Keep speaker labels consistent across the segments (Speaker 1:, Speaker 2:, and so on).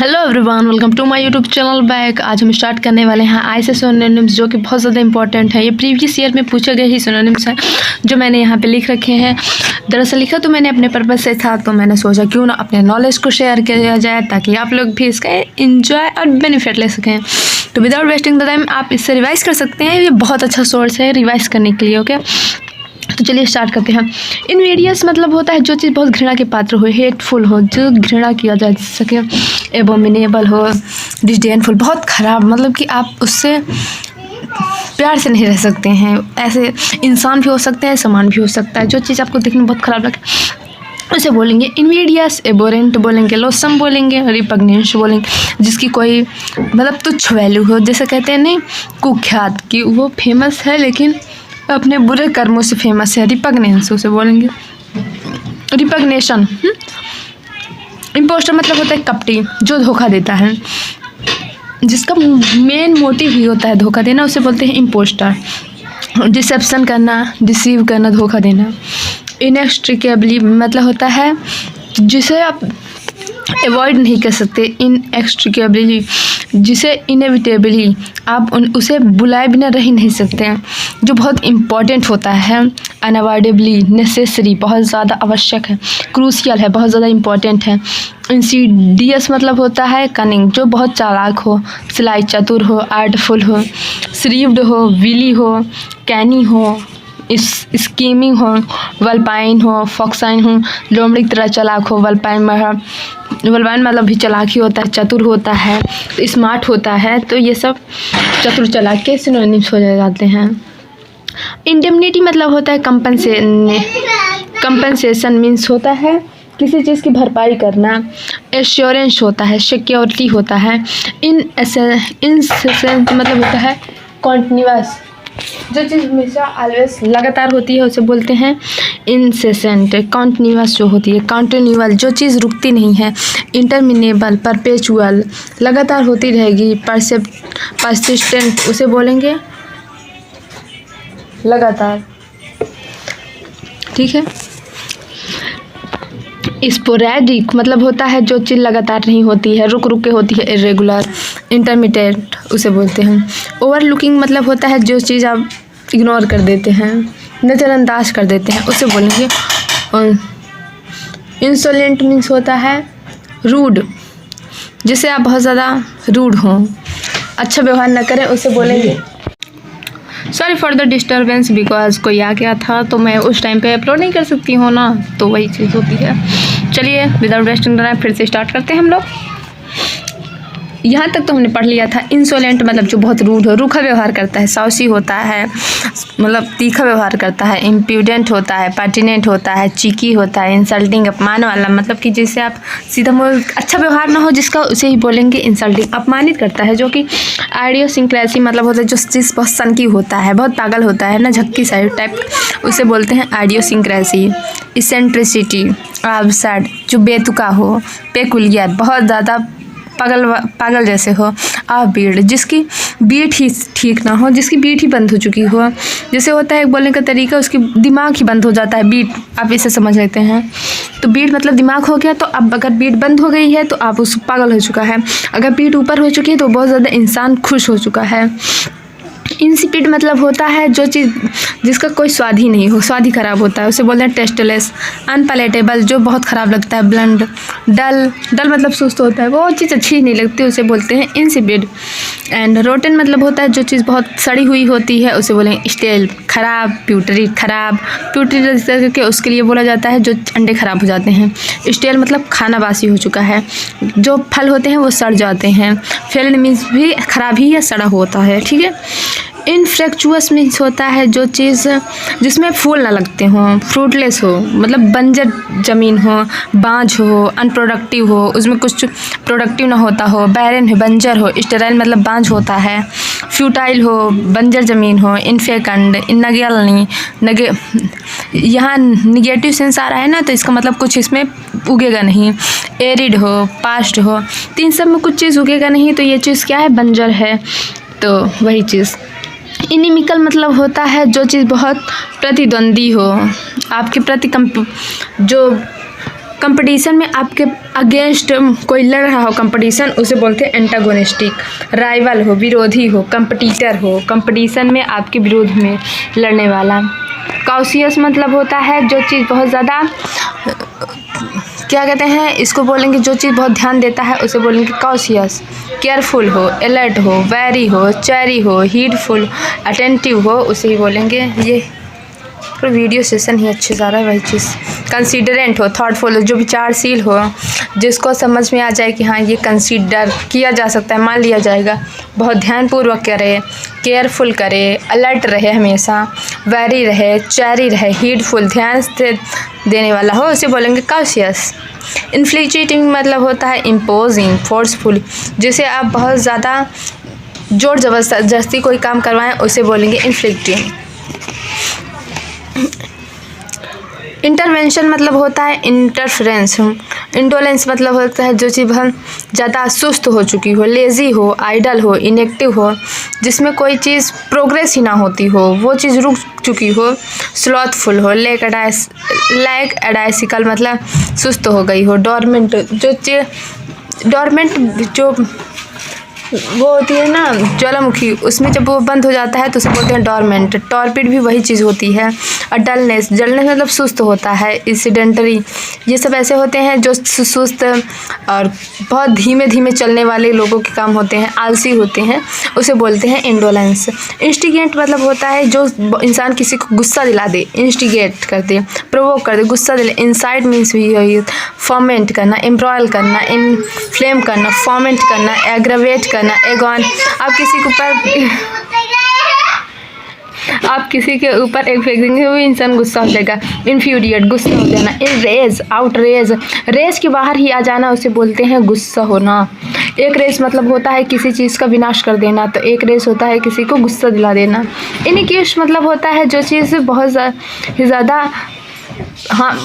Speaker 1: Hello everyone, welcome to my YouTube channel back. आज हम start करने वाले हैं ऐसे सिनोनिम्स जो कि बहुत ज़्यादा इंपॉर्टेंट है। ये प्रीवियस ईयर में पूछे गए ही सिनोनिम्स हैं जो मैंने यहाँ पे लिख रखे हैं। दरअसल लिखा तो मैंने अपने पर्पज़ से था, तो मैंने सोचा क्यों ना अपने नॉलेज को शेयर किया जाए ताकि आप लोग भी इसका इंजॉय और बेनिफिट ले सकें। तो विदाउट वेस्टिंग द टाइम आप इससे रिवाइज़ कर सकते हैं। ये बहुत अच्छा सोर्स है रिवाइज़ करने के लिए। ओके, तो चलिए स्टार्ट करते हैं। इनविडियस मतलब होता है जो चीज़ बहुत घृणा के पात्र हो, हेटफुल हो, जो घृणा किया जा सके। एबोमिनेबल हो, डिसडेनफुल, बहुत ख़राब, मतलब कि आप उससे प्यार से नहीं रह सकते हैं। ऐसे इंसान भी हो सकते हैं, सामान भी हो सकता है। जो चीज़ आपको देखने में बहुत ख़राब लगे उसे बोलेंगे इनविडियस। एबोरेंट बोलेंगे, लोसम बोलेंगे, रिपग्नेंस बोलेंगे जिसकी कोई मतलब तुच्छ वैल्यू हो। जैसे कहते हैं नहीं, कुख्यात कि वो फेमस है लेकिन अपने बुरे कर्मों से फेमस है, रिपग्नेंस उसे बोलेंगे। रिपग्नेशन। इम्पोस्टर मतलब होता है कपटी, जो धोखा देता है, जिसका मेन मोटिव ही होता है धोखा देना, उसे बोलते हैं इम्पोस्टर। डिसेप्शन करना, डिसीव करना, धोखा देना। इनएक्सट्रिकेबली मतलब होता है जिसे आप अवॉइड नहीं कर सकते। इनएक्सट्रिकेबली जिसे इनएविटेबली आप उसे बुलाए बिना रह नहीं सकते हैं, जो बहुत इम्पॉर्टेंट होता है। अनअवॉइडेबली, नेसेसरी, बहुत ज़्यादा आवश्यक है, क्रूशियल है, बहुत ज़्यादा इम्पॉर्टेंट है। इंसीडियस मतलब होता है कनिंग, जो बहुत चालाक हो, सिलाई चतुर हो, आर्टफुल हो, श्रीव्ड हो, विली हो, कैनी हो, स्कीमिंग हो, वल्पाइन हो, फॉक्साइन हो, लोमड़ी की तरह चालाक हो। वल्पाइन मतलब भी चालाक ही होता है, चतुर होता है, स्मार्ट होता है। तो ये सब चतुर चालाक के सिनोनिम्स हो जाते हैं। इंडेमनिटी मतलब होता है कंपनसेशन मीन्स होता है किसी चीज़ की भरपाई करना। एश्योरेंस होता है सिक्योरिटी होता है। इनसेसेंट मतलब होता है कॉन्टिन्यूअस, जो चीज़ हमेशा ऑलवेज लगातार होती है उसे बोलते हैं इनसेसेंट। कॉन्टिन्यूअस जो होती है, कॉन्टिन्यूअल जो चीज़ रुकती नहीं है। इंटरमिनेबल, परपेचुअल, लगातार होती रहेगी। परसिस्टेंट उसे बोलेंगे लगातार, ठीक है। स्पोरेडिक मतलब होता है जो चीज़ लगातार नहीं होती है, रुक रुक के होती है। इरेगुलर, इंटरमिटेंट उसे बोलते हैं। ओवरलुकिंग मतलब होता है जो चीज़ आप इग्नोर कर देते हैं, नज़रअंदाज कर देते हैं, उसे बोलेंगे। और इंसोलेंट मीन्स होता है रूड, जिसे आप बहुत ज़्यादा रूड हों, अच्छा व्यवहार न करें, उसे बोलेंगे। Sorry for the disturbance, because कोई आ गया था तो मैं उस टाइम पे अपलोड नहीं कर सकती हूँ ना, तो वही चीज़ होती है। चलिए विदाउट वेस्टिंग टाइम फिर से स्टार्ट करते हैं हम लोग। यहाँ तक तो हमने पढ़ लिया था। इंसोलेंट मतलब जो बहुत रूड हो, रूखा व्यवहार करता है, साउसी होता है, मतलब तीखा व्यवहार करता है। इम्प्यूडेंट होता है, पर्टिनेंट होता है, चीकी होता है। इंसल्टिंग अपमान वाला मतलब कि जिससे आप सीधा अच्छा व्यवहार ना हो जिसका, उसे ही बोलेंगे इंसल्टिंग। अपमानित करता है, जो कि आइडियोसिंक्रेसी मतलब होता है जो चीज़ बहुत सनकी होता है, बहुत पागल होता है ना, झक्की साइड टाइप, उसे बोलते हैं आइडियोसिंक्रेसी। इसेंट्रिसिटी, एब्सर्ड जो बेतुका हो। पेकुलियर बहुत ज़्यादा पागल जैसे हो। ऑफ-बीट जिसकी बीट ही ठीक ना हो, जिसकी बीट ही बंद हो चुकी हो। जैसे होता है एक बोलने का तरीका, उसकी दिमाग ही बंद हो जाता है, बीट आप इसे समझ लेते हैं। तो बीट मतलब दिमाग हो गया, तो अब अगर बीट बंद हो गई है तो आप उस पागल हो चुका है। अगर बीट ऊपर हो चुकी है तो बहुत ज़्यादा इंसान खुश हो चुका है। इंसिपिड मतलब होता है जो चीज़ जिसका कोई स्वाद ही नहीं हो, स्वाद ही खराब होता है, उसे बोलते हैं टेस्टलेस। अनपैलेटेबल जो बहुत ख़राब लगता है। ब्लंड, डल मतलब सुस्त होता है, वो चीज़ अच्छी नहीं लगती, उसे बोलते हैं इंसिपिड। एंड रोटन मतलब होता है जो चीज़ बहुत सड़ी हुई होती है, उसे बोलेंगे स्टेल, खराब। प्यूटरी खराब, प्यूटरी करके उसके लिए बोला जाता है जो अंडे खराब हो जाते हैं। स्टेल मतलब खाना बासी हो चुका है, जो फल होते हैं वो सड़ जाते हैं। फेल्ड मीन्स भी खराब ही या सड़ा होता है, ठीक है। इनफ्रैक्चुअस मीन्स होता है जो चीज़ जिसमें फूल ना लगते हों, फ्रूटलेस हो, मतलब बंजर ज़मीन हो, बाँझ हो, अनप्रोडक्टिव हो, उसमें कुछ प्रोडक्टिव ना होता हो। बैरन है, बंजर हो। स्टेराइल मतलब बाँझ होता है। फ्यूटाइल हो, बंजर ज़मीन हो। इनफेकंड, यहाँ निगेटिव सेंस आ रहा है ना, तो इसका मतलब कुछ इसमें उगेगा नहीं। एरिड हो, पास्ट हो, तो इन सब में कुछ चीज़ उगेगा नहीं, तो ये चीज़ क्या है, बंजर है, तो वही चीज़। इनिमिकल मतलब होता है जो चीज़ बहुत प्रतिद्वंदी हो, आपके प्रति जो कंपटीशन में आपके अगेंस्ट कोई लड़ रहा हो कंपटीशन, उसे बोलते हैं एंटागोनिस्टिक। राइवल हो, विरोधी हो, कंपटीटर हो, कंपटीशन में आपके विरोध में लड़ने वाला। कॉशियस मतलब होता है जो चीज़ बहुत ज़्यादा क्या कहते हैं, इसको बोलेंगे जो चीज़ बहुत ध्यान देता है उसे बोलेंगे कॉशियस। केयरफुल हो, अलर्ट हो, वेरी हो, चेरी हो, हीडफुल, अटेंटिव हो, उसे ही बोलेंगे। ये पूरा वीडियो सेशन ही अच्छे जा रहा है वही चीज़। कंसीडरेंट हो, थॉटफुल हो, जो विचारशील हो, जिसको समझ में आ जाए कि हाँ ये कंसीडर किया जा सकता है, मान लिया जाएगा, बहुत ध्यानपूर्वक करे, केयरफुल करे, अलर्ट रहे हमेशा, वेरी रहे, चेरी रहे, हीडफुल ध्यान से देने वाला हो, उसे बोलेंगे कॉशियस। इन्फ्लिक्टिंग मतलब होता है इम्पोजिंग, फोर्सफुल, जिसे आप बहुत ज़्यादा जोर जबरदस्ती कोई काम करवाएं उसे बोलेंगे इन्फ्लिक्टिंग। इंटरवेंशन मतलब होता है इंटरफेरेंस। इंडोलेंस मतलब होता है जो चीज़ बहुत ज़्यादा सुस्त हो चुकी हो, लेज़ी हो, आइडल हो, इनएक्टिव हो, जिसमें कोई चीज़ प्रोग्रेस ही ना होती हो, वो चीज़ रुक चुकी हो। स्लॉथफुल हो, लैक एडाइसिकल मतलब सुस्त हो गई हो। डोरमेंट जो वो होती है ना ज्वालामुखी, उसमें जब वो बंद हो जाता है तो उसे बोलते हैं डोरमेंट। टॉर्पिड भी वही चीज़ होती है। और डलनेस मतलब सुस्त होता है। इंसिडेंटरी, ये सब ऐसे होते हैं जो सुस्त और बहुत धीमे धीमे चलने वाले लोगों के काम होते हैं, आलसी होते हैं, उसे बोलते हैं इंडोलेंस। इंस्टिगेट मतलब होता है जो इंसान किसी को गुस्सा दिला दे, इंस्टिगेट कर दे, प्रोवोक कर दे, गुस्सा दिले। इंसाइट मीन्स भी फॉर्मेंट करना, एम्ब्रॉयल करना, इन्फ्लेम करना, फॉर्मेंट करना, एग्रावेट करना, एगॉन। आप किसी के ऊपर एक फेंक देंगे वो इंसान गुस्सा हो जाएगा। इन्फ्यूरिएट गुस्सा हो जाना। इनरेज आउटरेज, रेज के बाहर ही आ जाना उसे बोलते हैं गुस्सा होना। एक रेस मतलब होता है किसी चीज़ का विनाश कर देना, तो एक रेस होता है किसी को गुस्सा दिला देना। इनिक्यूस मतलब होता है जो चीज़ बहुत ज़्यादा हाँ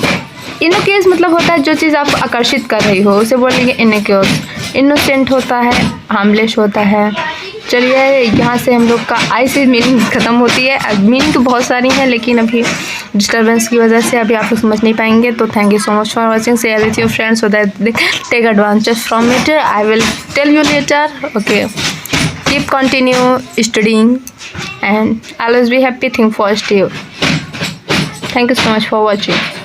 Speaker 1: इनोकेस मतलब होता है जो चीज़ आपको आकर्षित कर रही हो, उसे बोलेंगे इनोक्योस। इनोसेंट होता है, हार्मलेस होता है। चलिए यहाँ से हम लोग का आई से मीनिंग ख़त्म होती है। मीनिंग तो बहुत सारी हैं लेकिन अभी डिस्टर्बेंस की वजह से अभी आप लोग समझ नहीं पाएंगे। तो thank you so much for watching. Share with your friends so that they take advantage from it. I will tell you later. Okay, keep continue studying and always be happy. Think positive. Thank you so much for watching.